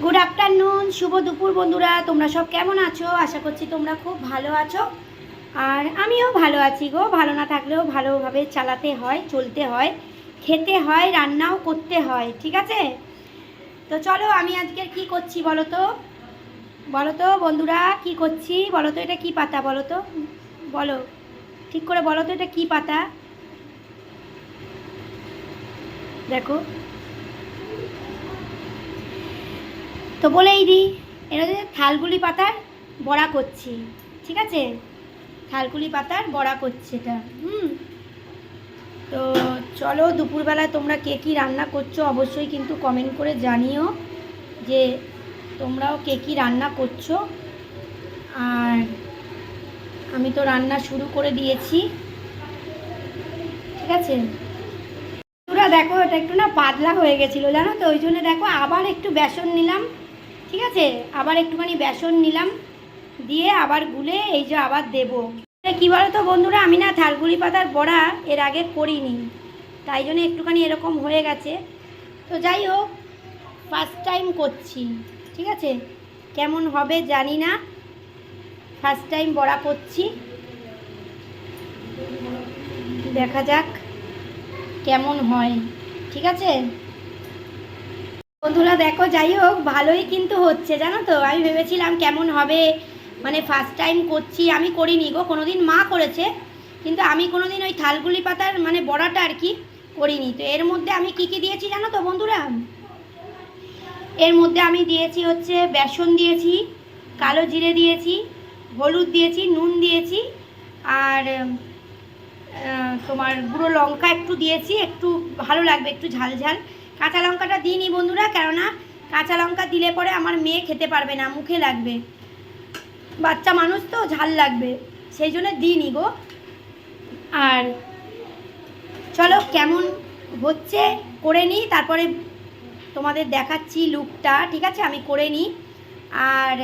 Good afternoon, শুভ দুপুর বন্ধুরা। তোমরা সব কেমন আছো? আশা করছি তোমরা খুব ভালো আছো, আর আমিও ভালো আছি গো। ভালো না থাকলেও ভালোভাবে চালাতে হয়, চলতে হয়, খেতে হয়, রান্নাও করতে হয়, ঠিক আছে? তো চলো, আমি আজকে কি করছি বলো তো, বলো তো বন্ধুরা, কি করছি বলো তো? এটা কি পাতা বলো তো, বলো ঠিক করে বলো তো, এটা কি পাতা? দেখো তো, বলেই দিই, এটা হচ্ছে থালগুলি পাতার বড়া করছি, ঠিক আছে? থালকুলি পাতার বড়া করছে এটা। তো চলো, দুপুরবেলায় তোমরা কে কী রান্না করছো অবশ্যই কিন্তু কমেন্ট করে জানিও যে তোমরাও কে কী রান্না করছো। আর আমি তো রান্না শুরু করে দিয়েছি, ঠিক আছে? তোমরা দেখো, এটা একটু না পাতলা হয়ে গেছিলো জানো তো, ওই জন্য দেখো আবার একটু বেসন নিলাম, ঠিক আছে? আবার একটুখানি বেসন নিলাম, দিয়ে আবার গুলে এই যে আবার দেবো। কী বলো তো বন্ধুরা, আমি না থালকুলি পাতার বড়া এর আগে করিনি, তাই জন্য একটুখানি এরকম হয়ে গেছে। তো যাই হোক, ফার্স্ট টাইম করছি, ঠিক আছে? কেমন হবে জানি না, ফার্স্ট টাইম বড়া করছি, দেখা যাক কেমন হয়, ঠিক আছে বন্ধুরা? দেখো, যাই হোক ভালোই কিন্তু হচ্ছে জানো তো। আমি ভেবেছিলাম কেমন হবে, মানে ফার্স্ট টাইম করছি, আমি করিনি গো কোনোদিন, মা করেছে, কিন্তু আমি কোনোদিন ওই থালগুলি পাতার মানে বড়াটা আর কি করিনি। তো এর মধ্যে আমি কি কি দিয়েছি জানো তো বন্ধুরা? এর মধ্যে আমি দিয়েছি হচ্ছে বেসন দিয়েছি, কালো জিরে দিয়েছি, হলুদ দিয়েছি, নুন দিয়েছি, আর তোমার গুঁড়ো লঙ্কা একটু দিয়েছি, একটু ভালো লাগবে, একটু ঝাল ঝাল। কাঁচা লঙ্কাটা দিইনি বন্ধুরা, কেননা কাঁচা লঙ্কা দিলে পরে আমার মেয়ে খেতে পারবে না, মুখে লাগবে, বাচ্চা মানুষ তো ঝাল লাগবে, সেই জন্য দিইনি গো। আর চলো কেমন হচ্ছে করে নিই, তারপরে তোমাদের দেখাচ্ছি লুকটা, ঠিক আছে? আমি করে নিই। আর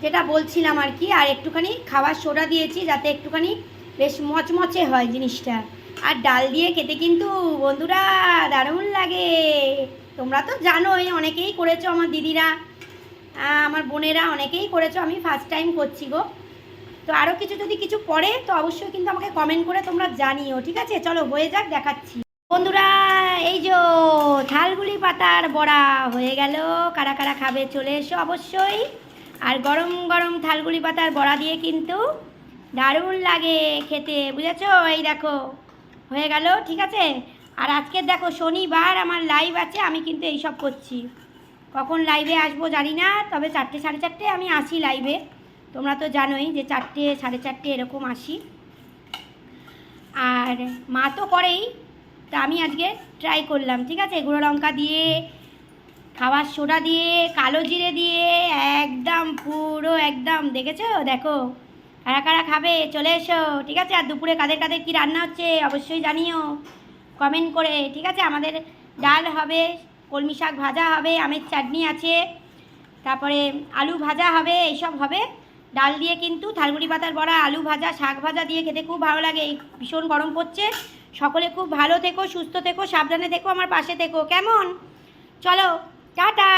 যেটা বলছিলাম আর কি, আর একটুখানি খাবার সোডা দিয়েছি যাতে একটুখানি বেশ মচমচে হয় জিনিসটা। আর ডাল দিয়ে খেতে কিন্তু বন্ধুরা দারুণ লাগে। তোমরা তো জানোই, অনেকেই করেছো, আমার দিদিরা, আমার বোনেরা অনেকেই করেছো, আমি ফার্স্ট টাইম করছি গো। তো আরও যদি কিছু পড়ে তো অবশ্যই কিন্তু আমাকে কমেন্ট করে তোমরা জানিও, ঠিক আছে? চলো হয়ে যাক, দেখাচ্ছি বন্ধুরা। এই যে থালগুলি পাতার বড়া হয়ে গেল, কারা কারা খাবে চলে এসো অবশ্যই। আর গরম গরম থালগুলি পাতার বড়া দিয়ে কিন্তু দারুণ লাগে খেতে, বুঝেছো? এই দেখো হয়ে গেল, ঠিক আছে? আর আজকে দেখো শনিবার, আমার লাইভ আছে, আমি কিন্তু এইসব করছি। কখন লাইভে আসবো জানি না, তবে 4টে 4:30 আমি আসি লাইভে, তোমরা তো জানোই যে 4টে 4:30 এরকম আসি। আর মা তো করেই, তা আমি আজকে ট্রাই করলাম, ঠিক আছে? গুঁড়ো লঙ্কা দিয়ে, খাবার সোডা দিয়ে, কালো জিরে দিয়ে, একদম পুরো একদম, দেখেছো? দেখো কারা কারা খাবে চলে এসো, ঠিক আছে? আর দুপুরে কাদের কাদের কী রান্না হচ্ছে অবশ্যই জানিও কমেন্ট করে, ঠিক আছে? আমাদের ডাল হবে, কলমি শাক ভাজা হবে, আমের চাটনি আছে, তারপরে আলু ভাজা হবে, এইসব হবে। ডাল দিয়ে কিন্তু থালগুলি পাতার বড়া, আলু ভাজা, শাক ভাজা দিয়ে খেতে খুব ভালো লাগে। ভীষণ গরম পড়ছে, সকলে খুব ভালো থেকো, সুস্থ থেকো, সাবধানে থেকো, আমার পাশে থেকো, কেমন? চলো টাটা।